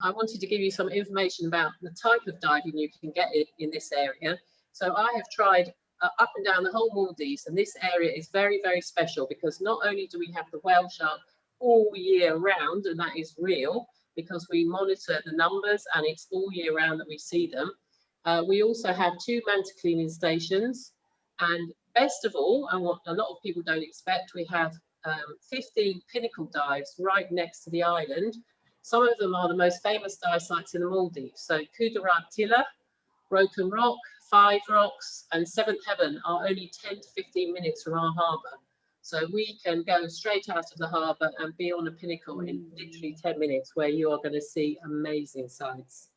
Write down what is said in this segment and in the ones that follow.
I wanted to give you some information about the type of diving you can get in this area. So I have tried up and down the whole Maldives, and this area is very, very special because not only do we have the whale shark all year round, and that is real because we monitor the numbers and it's all year round that we see them. We also have 2 manta cleaning stations, and best of all, and what a lot of people don't expect, we have 15 pinnacle dives right next to the island. Some of them are the most famous dive sites in the Maldives. So Tilla, Broken Rock, 5 Rocks, and Seventh Heaven are only 10 to 15 minutes from our harbour. So we can go straight out of the harbour and be on a pinnacle in literally 10 minutes, where you are going to see amazing sights.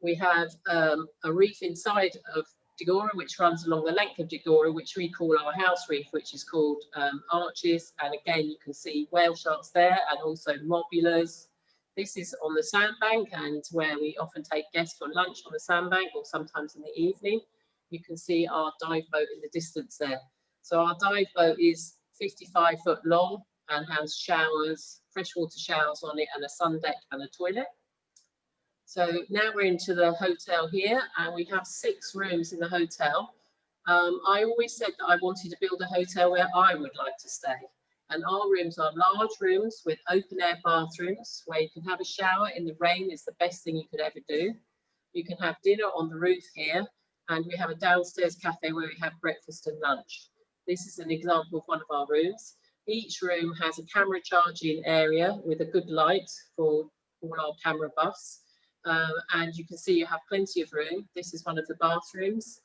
We have a reef inside of Digora, which runs along the length of Digora, which we call our house reef, which is called Arches. And again, you can see whale sharks there and also mobulas. This is on the sandbank, and where we often take guests for lunch on the sandbank, or sometimes in the evening. You can see our dive boat in the distance there. So our dive boat is 55 foot long and has showers, freshwater showers on it, and a sun deck and a toilet. So now we're into the hotel here, and we have 6 rooms in the hotel. I always said that I wanted to build a hotel where I would like to stay. And our rooms are large rooms with open air bathrooms where you can have a shower in the rain. Is the best thing you could ever do. You can have dinner on the roof here, and we have a downstairs cafe where we have breakfast and lunch. This is an example of one of our rooms. Each room has a camera charging area with a good light for all our camera buffs. And you can see you have plenty of room. This is one of the bathrooms.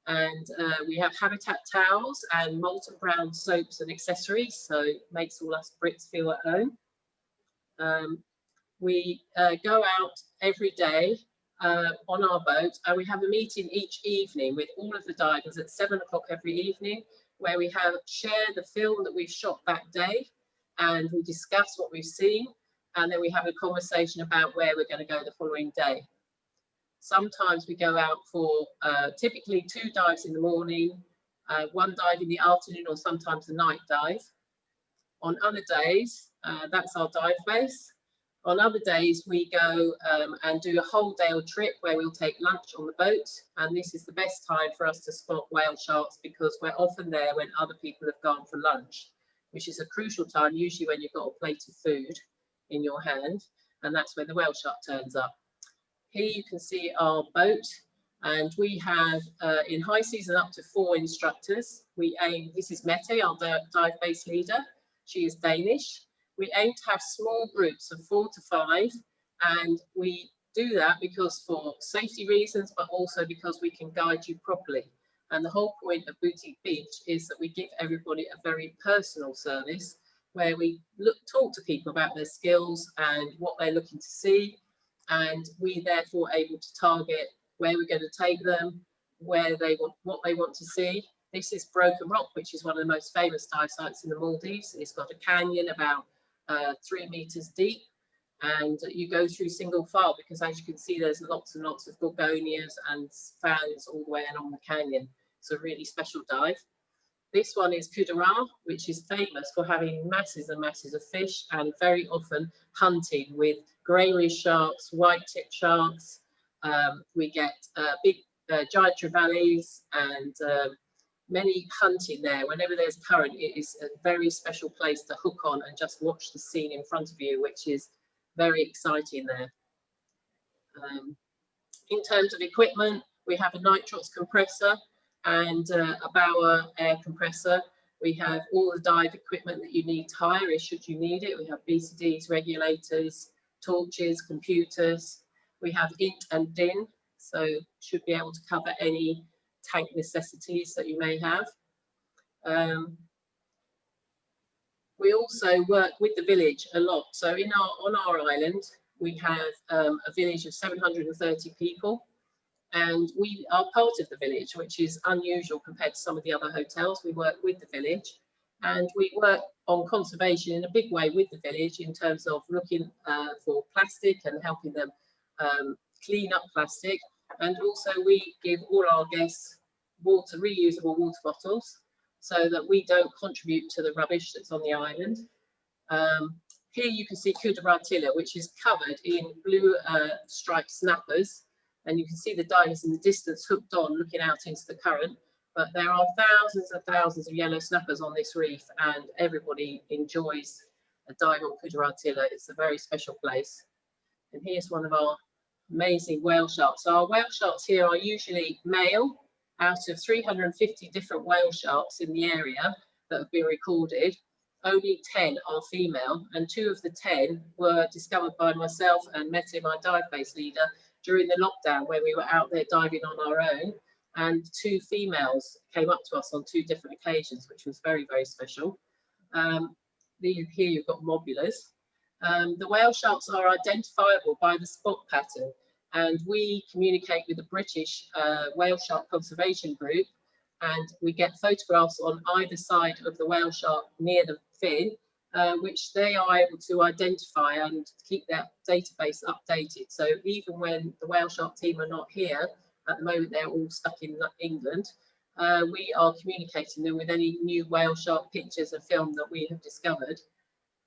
And we have Habitat towels and molten brown soaps and accessories, so it makes all us Brits feel at home. We go out every day on our boat, and we have a meeting each evening with all of the divers at 7 o'clock every evening, where we share the film that we've shot that day, and we discuss what we've seen, and then we have a conversation about where we're going to go the following day. Sometimes we go out for typically 2 dives in the morning, 1 dive in the afternoon, or sometimes a night dive. On other days, that's our dive base. On other days, we go and do a whole day trip where we'll take lunch on the boat. And this is the best time for us to spot whale sharks, because we're often there when other people have gone for lunch, which is a crucial time, usually when you've got a plate of food in your hand. And that's when the whale shark turns up. Here you can see our boat, and we have in high season up to 4 instructors. This is Mette, our dive base leader. She is Danish. We aim to have small groups of 4 to 5, and we do that because for safety reasons, but also because we can guide you properly. And the whole point of Boutique Beach is that we give everybody a very personal service, where we talk to people about their skills and what they're looking to see. And we therefore able to target where we're going to take them, what they want to see. This is Broken Rock, which is one of the most famous dive sites in the Maldives. It's got a canyon about 3 meters deep, and you go through single file because, as you can see, there's lots and lots of gorgonias and fans all the way along the canyon. It's a really special dive. This one is Kudara, which is famous for having masses and masses of fish, and very often hunting with grey reef sharks, white-tip sharks. We get big giant trevallies and many hunting there. Whenever there's current, it is a very special place to hook on and just watch the scene in front of you, which is very exciting there. In terms of equipment, we have a nitrox compressor and a Bauer air compressor. We have all the dive equipment that you need to hire should you need it. We have BCDs, regulators, torches, computers. We have int and din, so should be able to cover any tank necessities that you may have. We also work with the village a lot. So on our island, we have a village of 730 people. And we are part of the village, which is unusual compared to some of the other hotels. We work with the village, and we work on conservation in a big way with the village in terms of looking for plastic and helping them clean up plastic. And also we give all our guests reusable water bottles so that we don't contribute to the rubbish that's on the island. Here you can see Kudaratilla, which is covered in blue striped snappers. And you can see the divers in the distance hooked on, looking out into the current. But there are thousands and thousands of yellow snappers on this reef, and everybody enjoys a dive on Kudaratilla. It's a very special place. And here's one of our amazing whale sharks. So our whale sharks here are usually male out of 350 different whale sharks in the area that have been recorded. Only 10 are female, and 2 of the 10 were discovered by myself and Mette, my dive base leader, during the lockdown when we were out there diving on our own. And 2 females came up to us on 2 different occasions, which was very, very special. Here you've got mobulas. The whale sharks are identifiable by the spot pattern, and we communicate with the British Whale Shark Conservation Group, and we get photographs on either side of the whale shark near the fin, which they are able to identify and keep their database updated. So even when the whale shark team are not here, at the moment they're all stuck in England, we are communicating them with any new whale shark pictures and film that we have discovered.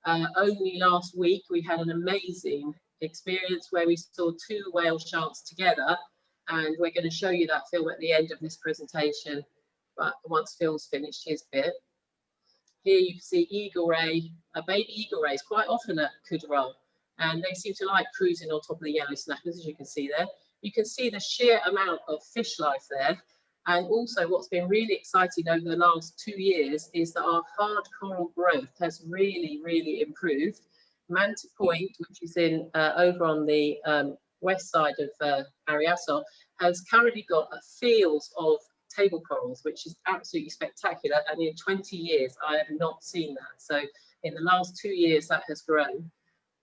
Only last week we had an amazing experience where we saw 2 whale sharks together, and we're going to show you that film at the end of this presentation, but once Phil's finished his bit. Here you can see eagle ray, baby eagle rays quite often at Kudarat, and they seem to like cruising on top of the yellow snappers, as you can see there. You can see the sheer amount of fish life there. And also what's been really exciting over the last 2 years is that our hard coral growth has really, really improved. Manta Point, which is in over on the west side of Ari Atoll, has currently got a field of table corals, which is absolutely spectacular. And in 20 years, I have not seen that. So in the last 2 years, that has grown.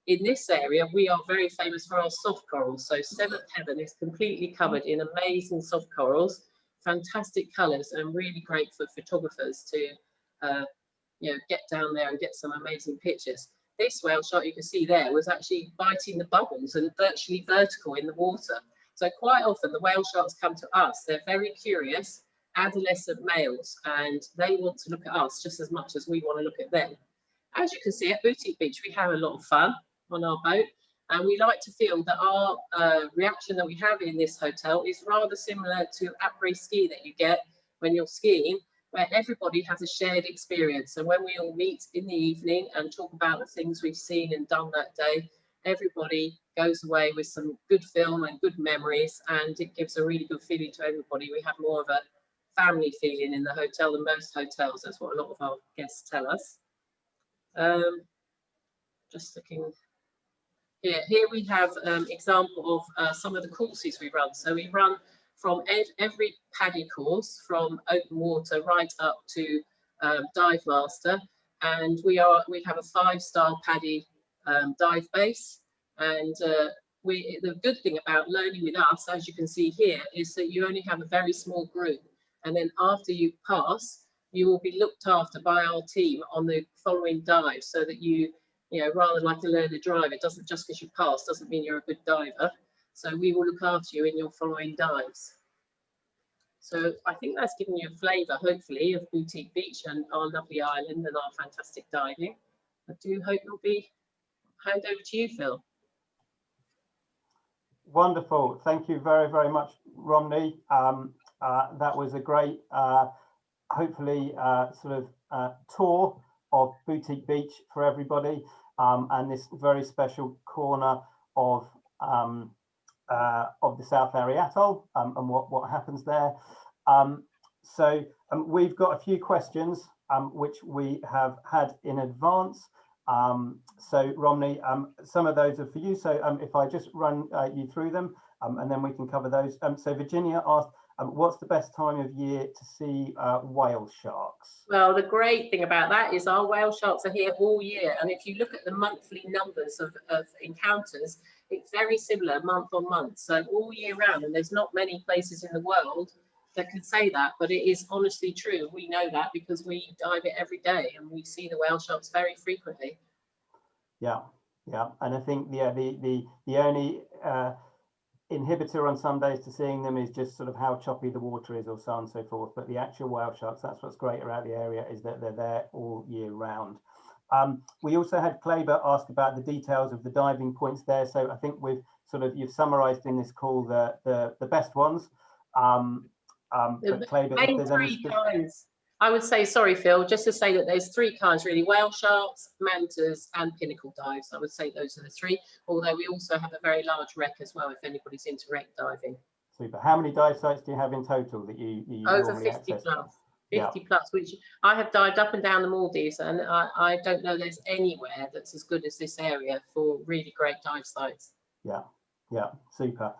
In this area, we are very famous for our soft corals. So Seventh Heaven is completely covered in amazing soft corals, fantastic colours, and really great for photographers to get down there and get some amazing pictures. This whale shark you can see there was actually biting the bubbles and virtually vertical in the water. So quite often the whale sharks come to us, they're very curious, adolescent males, and they want to look at us just as much as we want to look at them. As you can see at Boutique Beach, we have a lot of fun on our boat, and we like to feel that our reaction that we have in this hotel is rather similar to après-ski that you get when you're skiing, where everybody has a shared experience. And when we all meet in the evening and talk about the things we've seen and done that day, everybody goes away with some good film and good memories, and it gives a really good feeling to everybody. We have more of a family feeling in the hotel than most hotels. That's what a lot of our guests tell us. Just looking here we have example of some of the courses we run. So we run from every paddy course, from open water right up to dive master, and we have a 5-star paddy dive base. And the good thing about learning with us, as you can see here, is that you only have a very small group, and then after you pass, you will be looked after by our team on the following dive, so that you rather like a learner driver, it doesn't just because you pass doesn't mean you're a good diver. So we will look after you in your following dives. So I think that's given you a flavour, hopefully, of Boutique Beach and our lovely island and our fantastic diving. I do hope you'll be hand over to you, Phil. Wonderful. Thank you very, very much, Romney. That was a great, hopefully, sort of tour of Boutique Beach for everybody, and this very special corner of the South Ari Atoll, and what happens there. So we've got a few questions which we have had in advance. So Romney, some of those are for you. So if I just run you through them, and then we can cover those. So Virginia asked, what's the best time of year to see whale sharks? Well, the great thing about that is our whale sharks are here all year. And if you look at the monthly numbers of encounters, it's very similar month on month. So all year round, and there's not many places in the world that can say that, but it is honestly true. We know that because we dive it every day and we see the whale sharks very frequently. Yeah, and I think the only inhibitor on some days to seeing them is just sort of how choppy the water is, or so on and so forth. But the actual whale sharks, that's what's great about the area, is that they're there all year round. We also had Kleber ask about the details of the diving points there. So I think you've summarised in this call the best ones. But Kleber, if main there's three any kinds. I would say, sorry, Phil, just to say that there's three kinds really: whale sharks, mantas, and pinnacle dives. I would say those are the three, although we also have a very large wreck as well if anybody's into wreck diving. Super. How many dive sites do you have in total that you Over normally 50 access? plus. 50 plus, which I have dived up and down the Maldives, and I don't know there's anywhere that's as good as this area for really great dive sites. Yeah, super.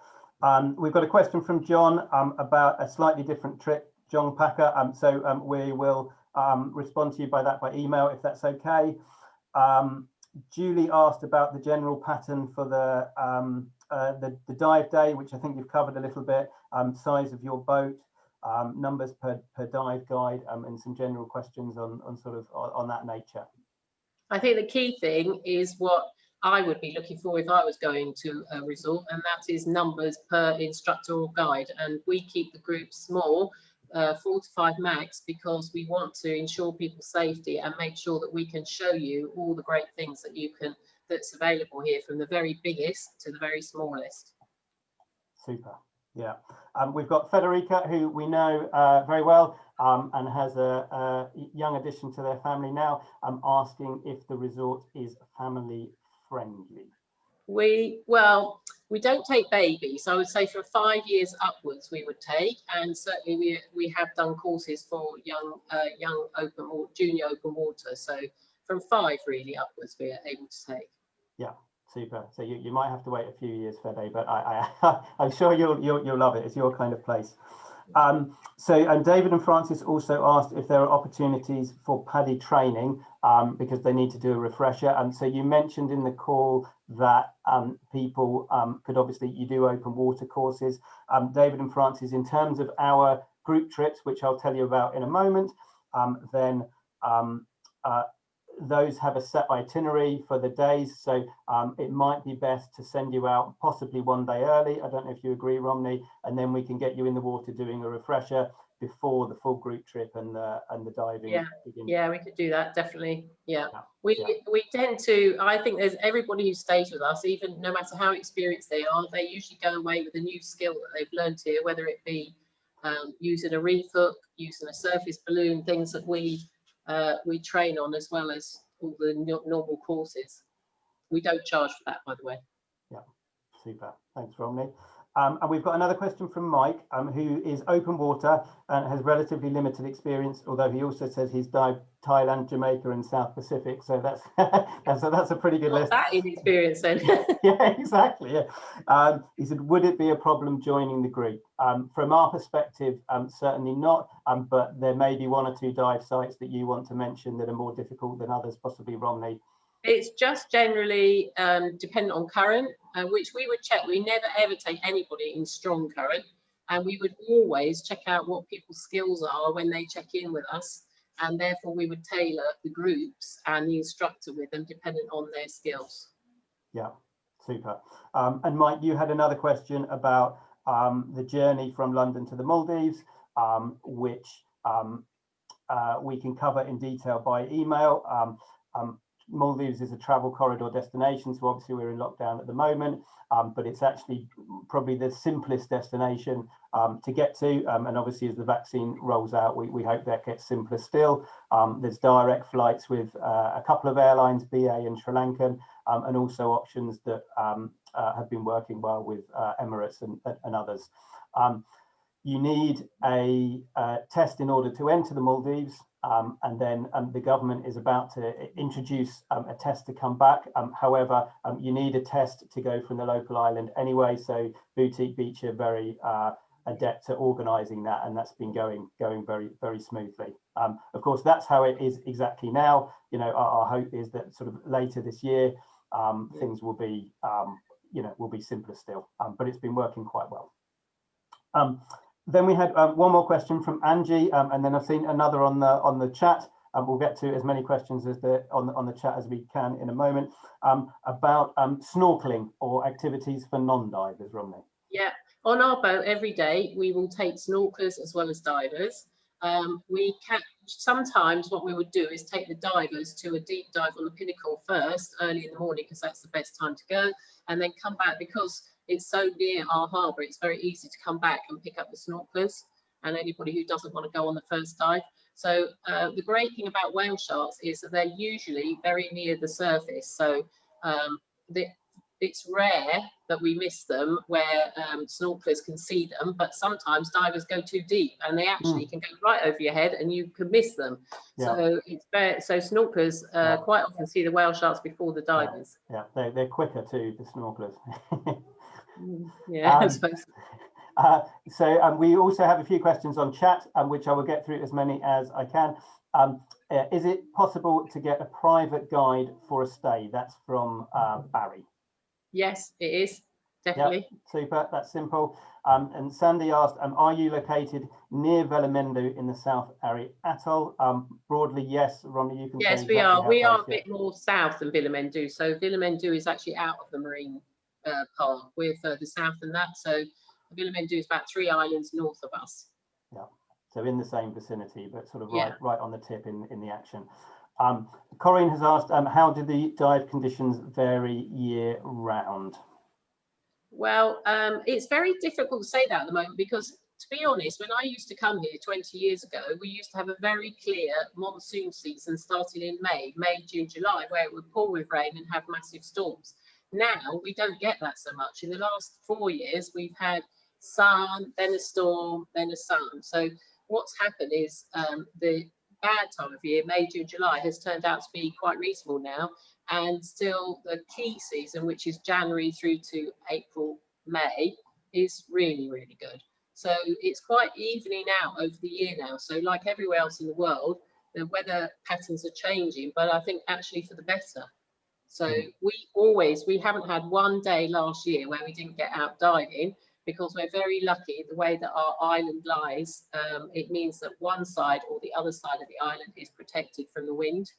We've got a question from John about a slightly different trip, John Packer. So we will respond to you by email if that's okay. Julie asked about the general pattern for the dive day, which I think you've covered a little bit. Size of your boat, numbers per dive guide, and some general questions on that nature. I think the key thing is what I would be looking for if I was going to a resort, and that is numbers per instructor or guide. And we keep the group small, 4 to 5 max, because we want to ensure people's safety and make sure that we can show you all the great things that's available here, from the very biggest to the very smallest. Super. Yeah. We've got Federica, who we know very well, and has a young addition to their family now, asking if the resort is family friendly. We don't take babies. I would say from 5 years upwards we would take, and certainly we have done courses for young junior open water. So from 5 really upwards we are able to take. Yeah, super. So you might have to wait a few years, Fede, but I'm sure you'll love it. It's your kind of place. So David and Francis also asked if there are opportunities for PADI training, because they need to do a refresher. And so you mentioned in the call that people could obviously, you do open water courses. David and Francis, in terms of our group trips, which I'll tell you about in a moment, then those have a set itinerary for the days, so it might be best to send you out possibly one day early. I don't know if you agree, Romney, and then we can get you in the water doing a refresher before the full group trip and the diving begins. Yeah, we could do that, definitely. Yeah. We tend to, I think there's everybody who stays with us, even no matter how experienced they are, they usually go away with a new skill that they've learned here, whether it be using a reef hook, using a surface balloon, things that we train on, as well as all the normal courses. We don't charge for that, by the way. Yeah, super. Thanks, Romney. And we've got another question from Mike, who is open water and has relatively limited experience, although he also says he's dived Thailand, Jamaica, and South Pacific. So that's that's a pretty good list. That inexperience then. Yeah, exactly. Yeah. He said, would it be a problem joining the group? From our perspective, certainly not. But there may be 1 or 2 dive sites that you want to mention that are more difficult than others, possibly, Romney. It's just generally dependent on current, which we would check. We never ever take anybody in strong current, and we would always check out what people's skills are when they check in with us, and therefore we would tailor the groups and the instructor with them dependent on their skills. Yeah, super. And Mike, you had another question about the journey from London to the Maldives, which we can cover in detail by email. Maldives is a travel corridor destination, so obviously we're in lockdown at the moment, but it's actually probably the simplest destination to get to, and obviously as the vaccine rolls out, we hope that gets simpler still. There's direct flights with a couple of airlines, BA and Sri Lankan, and also options that have been working well with Emirates and others. You need a test in order to enter the Maldives, and then the government is about to introduce a test to come back. However, you need a test to go from the local island anyway, so Boutique Beach are very adept at organising that, and that's been going very, very smoothly. Of course, that's how it is exactly now. You know, our hope is that sort of later this year, things will be, will be simpler still, but it's been working quite well. Then we had one more question from Angie, and then I've seen another on the chat. We'll get to as many questions as on the chat as we can in a moment, about snorkeling or activities for non-divers, Romney. Yeah, on our boat every day we will take snorkelers as well as divers. we can sometimes what we would do is take the divers to a deep dive on the pinnacle first, early in the morning, because that's the best time to go, and then come back because it's so near our harbour. It's very easy to come back and pick up the snorkelers and anybody who doesn't want to go on the first dive. So the great thing about whale sharks is that they're usually very near the surface. So it's rare that we miss them where snorkelers can see them, but sometimes divers go too deep and they actually can go right over your head and you can miss them. So it's fair. So snorkelers quite often see the whale sharks before the divers. They're quicker too, the snorkelers. I suppose. So we also have a few questions on chat, which I will get through as many as I can. Is it possible to get a private guide for a stay? That's from Barry. Yes, it is, definitely. Yep, super, that's simple. And Sandy asked, are you located near Velimendu in the South Ari Atoll? Broadly, yes. Romney, you can say we are. exactly We are a bit more south than Velimendu. So Velimendu is actually out of the marine park. We're further south than that. So Velimendu is about 3 islands north of us. Yeah, so in the same vicinity, but sort of right on the tip in the action. Corinne has asked, how do the dive conditions vary year round? Well, it's very difficult to say that at the moment because, to be honest, when I used to come here 20 years ago, we used to have a very clear monsoon season starting in May, June, July, where it would pour with rain and have massive storms. Now we don't get that so much. In the last 4 years, we've had sun, then a storm, then a sun. So what's happened is the bad time of year, May, June, July, has turned out to be quite reasonable now. And still the key season, which is January through to April, May, is really, really good. So it's quite evening out over the year now. So like everywhere else in the world, the weather patterns are changing, but I think actually for the better. So we haven't had one day last year where we didn't get out diving, because we're very lucky the way that our island lies. It means that one side or the other side of the island is protected from the wind.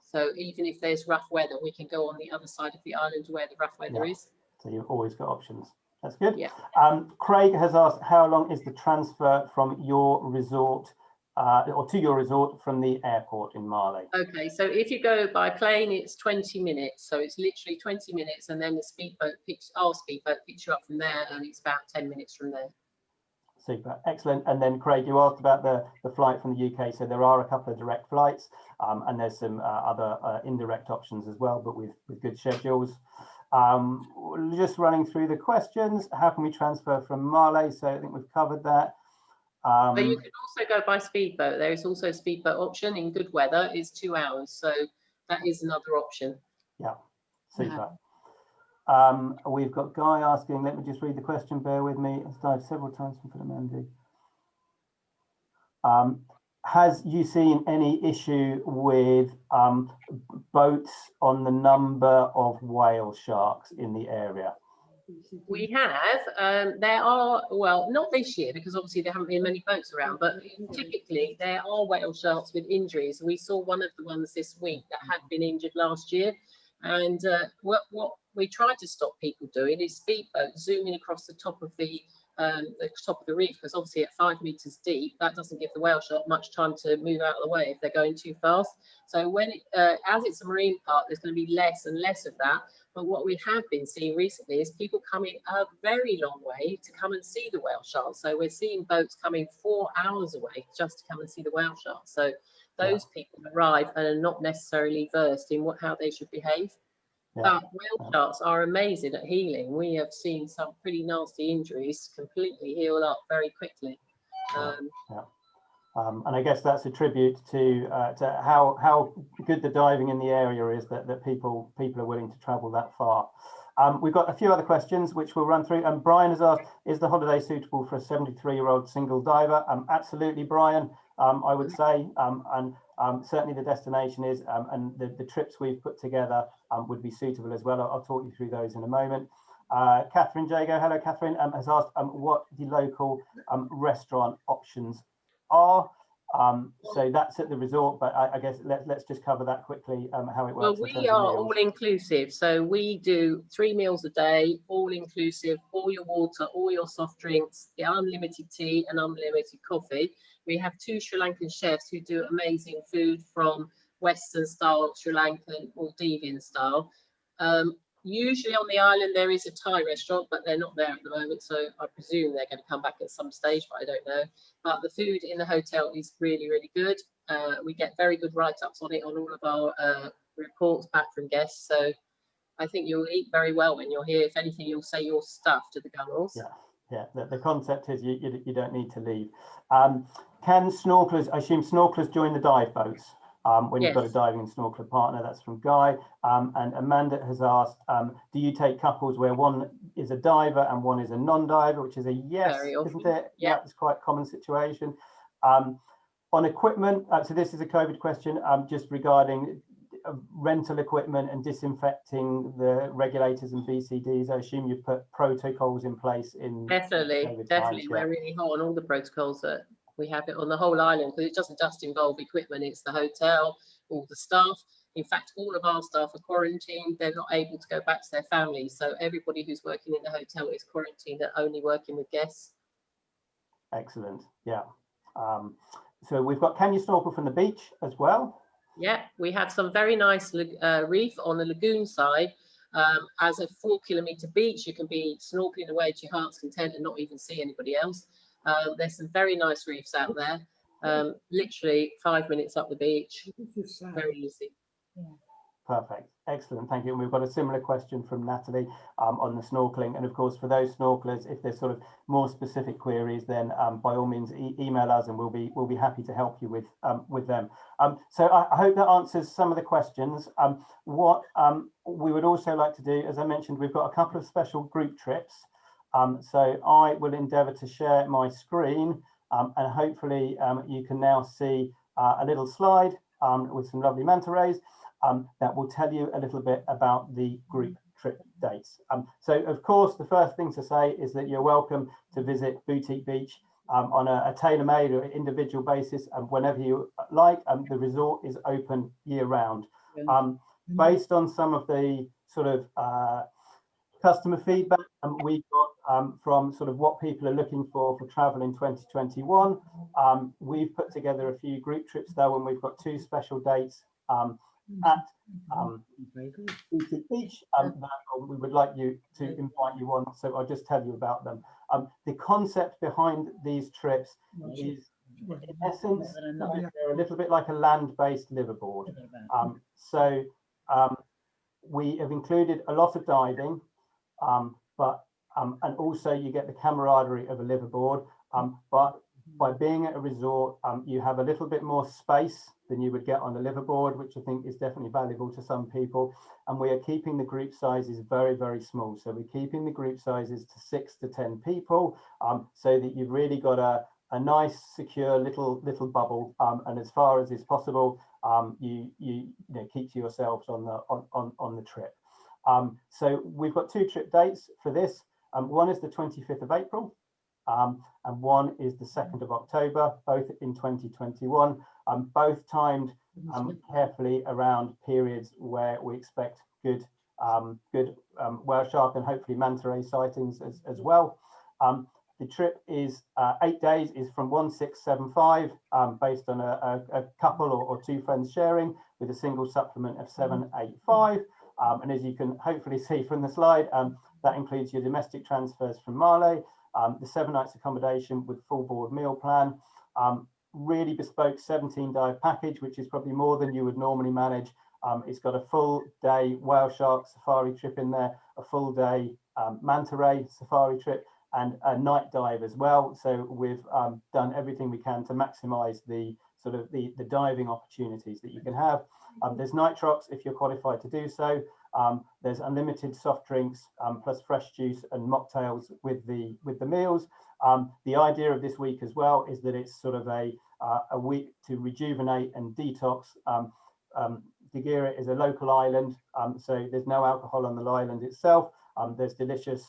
So even if there's rough weather, we can go on the other side of the island where the rough weather is. So you've always got options. That's good. Yeah. Craig has asked, how long is the transfer from your resort or to your resort from the airport in Mali? Okay, so if you go by plane, it's 20 minutes. So it's literally 20 minutes, and then the our speedboat picks you up from there, and it's about 10 minutes from there. Super, excellent. And then Craig, you asked about the flight from the UK. So there are a couple of direct flights, and there's some other indirect options as well, but with good schedules. Just running through the questions. How can we transfer from Mali? So I think we've covered that. But you can also go by speedboat. There is also a speedboat option in good weather. It's 2 hours, so that is another option. Yeah, super. We've got Guy asking, let me just read the question, bear with me. I've dived several times from Velimendu. Has you seen any issue with boats on the number of whale sharks in the area? We have. There are, well, not this year because obviously there haven't been many boats around, but typically there are whale sharks with injuries. We saw one of the ones this week that had been injured last year. And what we try to stop people doing is speedboat zooming across the top of the reef, because obviously at 5 meters deep, that doesn't give the whale shark much time to move out of the way if they're going too fast. So when as it's a marine park, there's going to be less and less of that. But what we have been seeing recently is people coming a very long way to come and see the whale sharks. So we're seeing boats coming 4 hours away just to come and see the whale sharks. So those people arrive and are not necessarily versed in how they should behave. But whale sharks are amazing at healing. We have seen some pretty nasty injuries completely heal up very quickly. And I guess that's a tribute to how good the diving in the area is that people are willing to travel that far. We've got a few other questions which we'll run through. And Brian has asked, is the holiday suitable for a 73-year-old single diver? Absolutely, Brian, I would say. And certainly the destination is, and the trips we've put together would be suitable as well. I'll talk you through those in a moment. Catherine Jago, hello Catherine, has asked what the local restaurant options are. So that's at the resort, but I guess let's just cover that quickly, how it works. Well, in we terms are of meals. all inclusive. So we do 3 meals a day, all inclusive, all your water, all your soft drinks, the unlimited tea and unlimited coffee. We have 2 Sri Lankan chefs who do amazing food from Western style, Sri Lankan, Maldivian style. Usually on the island there is a Thai restaurant, but they're not there at the moment. So I presume they're going to come back at some stage, but I don't know. But the food in the hotel is really, really good. We get very good write-ups on it on all of our reports back from guests. So I think you'll eat very well when you're here. If anything, you'll say you're stuffed to the gunnels. Yeah. The concept is you don't need to leave. Can snorkelers, I assume snorkelers join the dive boats when you've got a diving and snorkeler partner? That's from Guy. And Amanda has asked, do you take couples where one is a diver and one is a non-diver, which is a yes, isn't it? Yeah, it's quite a common situation. On equipment, so this is a COVID question, just regarding rental equipment and disinfecting the regulators and BCDs. I assume you put protocols in place in definitely. times, yeah. We're really hot on all the protocols that we have it on the whole island, because it doesn't just involve equipment, it's the hotel, all the staff. In fact, all of our staff are quarantined. They're not able to go back to their families. So everybody who's working in the hotel is quarantined and only working with guests. Excellent. Yeah. So we've got, can you snorkel from the beach as well? Yeah, we have some very nice reef on the lagoon side. As a 4-kilometre beach, you can be snorkeling away to your heart's content and not even see anybody else. There's some very nice reefs out there. Literally 5 minutes up the beach. Very easy. Perfect. Excellent. Thank you. And we've got a similar question from Natalie on the snorkeling. And of course, for those snorkelers, if there's sort of more specific queries, then by all means, email us and we'll be happy to help you with them. So I hope that answers some of the questions. What we would also like to do, as I mentioned, we've got a couple of special group trips. So I will endeavour to share my screen and hopefully you can now see a little slide with some lovely manta rays. That will tell you a little bit about the group trip dates. So of course, the first thing to say is that you're welcome to visit Boutique Beach on a tailor-made or individual basis whenever you like. The resort is open year-round. Based on some of the sort of customer feedback we got from sort of what people are looking for travel in 2021, we've put together a few group trips though, and we've got 2 special dates at Boutique Beach that we would like you to invite you on. So I'll just tell you about them. The concept behind these trips is, in essence, they're a little bit like a land-based liveaboard. So we have included a lot of diving, but and also you get the camaraderie of a liveaboard, but by being at a resort, you have a little bit more space than you would get on a liveaboard, which I think is definitely valuable to some people. And we are keeping the group sizes very, very small. So we're keeping the group sizes to 6 to 10 people, so that you've really got a nice, secure little bubble. And as far as is possible, you know, keep to yourselves on the trip. So we've got 2 trip dates for this. One is the 25th of April. And one is the 2nd of October, both in 2021, both timed carefully around periods where we expect good whale shark and hopefully manta ray sightings as well. The trip is 8 days, is from 1675, based on a couple or 2 friends sharing, with a single supplement of 785. And as you can hopefully see from the slide, that includes your domestic transfers from Male, the 7 nights accommodation with full board meal plan, really bespoke 17 dive package, which is probably more than you would normally manage. It's got a full day whale shark safari trip in there, a full day manta ray safari trip, and a night dive as well. So we've done everything we can to maximize the sort of the diving opportunities that you can have. There's nitrox if you're qualified to do so. There's unlimited soft drinks plus fresh juice and mocktails with the meals. The idea of this week as well is that it's sort of a week to rejuvenate and detox. Digera is a local island, so there's no alcohol on the island itself. There's delicious,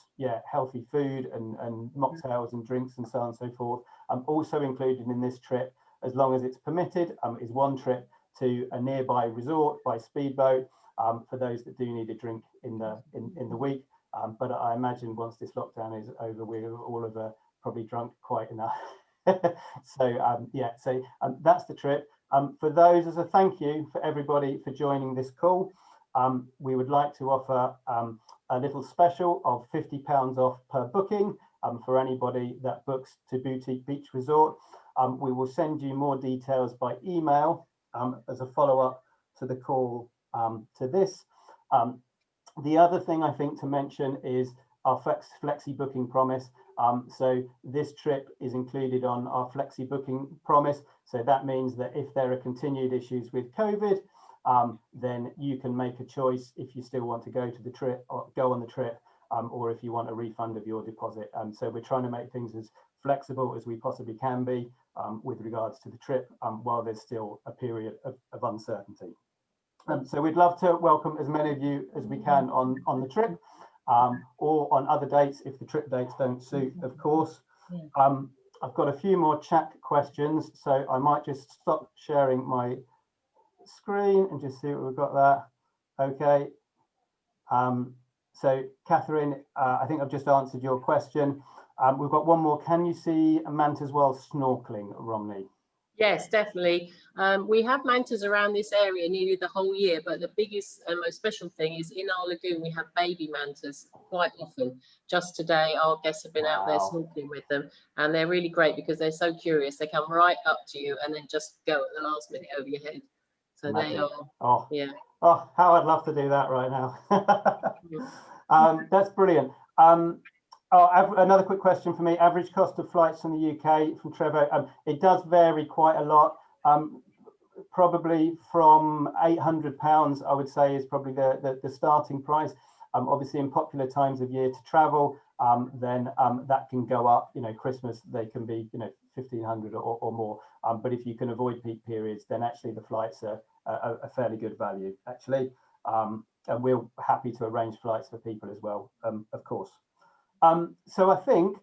healthy food and mocktails and drinks and so on and so forth. Also included in this trip as long as it's permitted, is one trip to a nearby resort by speedboat for those that do need a drink in the week. But I imagine once this lockdown is over, we're all of probably drunk quite enough. So yeah, so that's the trip. For those, as a thank you for everybody for joining this call, we would like to offer a little special of £50 off per booking for anybody that books to Boutique Beach Resort. We will send you more details by email as a follow-up to the call to this. The other thing I think to mention is our flexi booking promise. So this trip is included on our flexi booking promise. So that means that if there are continued issues with COVID, then you can make a choice if you still want to go to the trip or go on the trip, or if you want a refund of your deposit. So we're trying to make things as flexible as we possibly can be with regards to the trip while there's still a period of uncertainty. So we'd love to welcome as many of you as we can on the trip, or on other dates if the trip dates don't suit, of course. I've got a few more chat questions, so I might just stop sharing my screen and just see what we've got there. Okay. So Catherine, I think I've just answered your question. We've got one more. Can you see mantas while snorkeling, Romney? Yes, definitely. We have mantas around this area nearly the whole year, but the biggest and most special thing is in our lagoon, we have baby mantas quite often. Just today, our guests have been out there snorkeling with them, and they're really great because they're so curious. They come right up to you and then just go at the last minute over your head. So they are, yeah. Oh, how I'd love to do that right now. That's brilliant. Another quick question for me. Average cost of flights from the UK from Trevor. It does vary quite a lot. Probably from £800, I would say, is probably the starting price. Obviously, in popular times of year to travel, then that can go up. You know, Christmas they can be, you know, 1,500 or more. But if you can avoid peak periods, then actually the flights are a fairly good value, actually. And we're happy to arrange flights for people as well, of course. So I think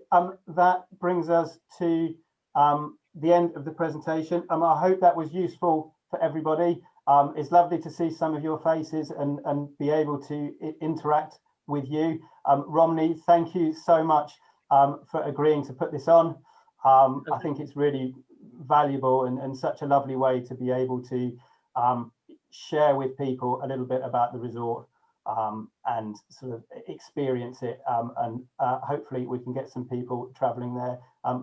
that brings us to the end of the presentation. I hope that was useful for everybody. It's lovely to see some of your faces and be able to interact with you. Romney, thank you so much for agreeing to put this on. I think it's really valuable and such a lovely way to be able to share with people a little bit about the resort. And sort of experience it, and hopefully we can get some people travelling there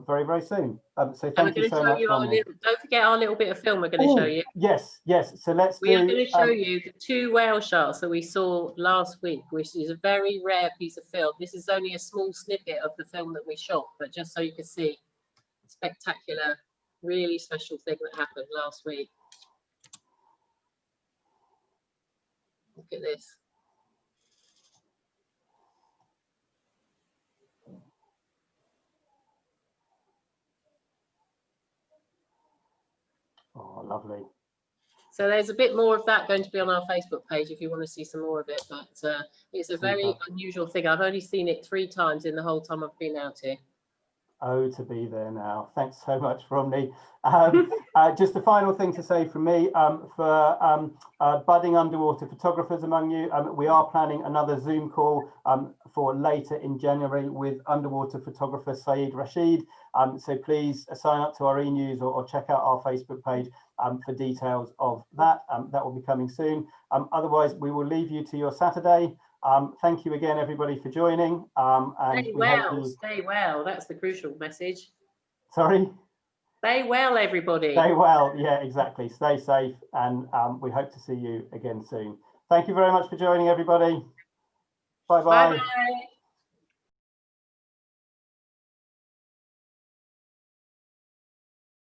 very, very soon. So thank you so much. Don't forget our little bit of film we're going to show you. Yes, yes. So we are going to show you the 2 whale sharks that we saw last week, which is a very rare piece of film. This is only a small snippet of the film that we shot, but just so you can see a spectacular, really special thing that happened last week. Look at this. Oh, lovely. So there's a bit more of that going to be on our Facebook page if you want to see some more of it. But it's a very unusual thing. I've only seen it 3 times in the whole time I've been out here. Oh, to be there now. Thanks so much, Romney. Just a final thing to say from me, for budding underwater photographers among you, we are planning another Zoom call for later in January with underwater photographer Saeed Rashid. So please sign up to our e-news or check out our Facebook page for details of that. That will be coming soon. Otherwise, we will leave you to your Saturday. Thank you again, everybody, for joining. And stay well. That's the crucial message. Sorry? Stay well, everybody. Stay well. Yeah, exactly. Stay safe. And we hope to see you again soon. Thank you very much for joining, everybody. Bye-bye. Bye-bye.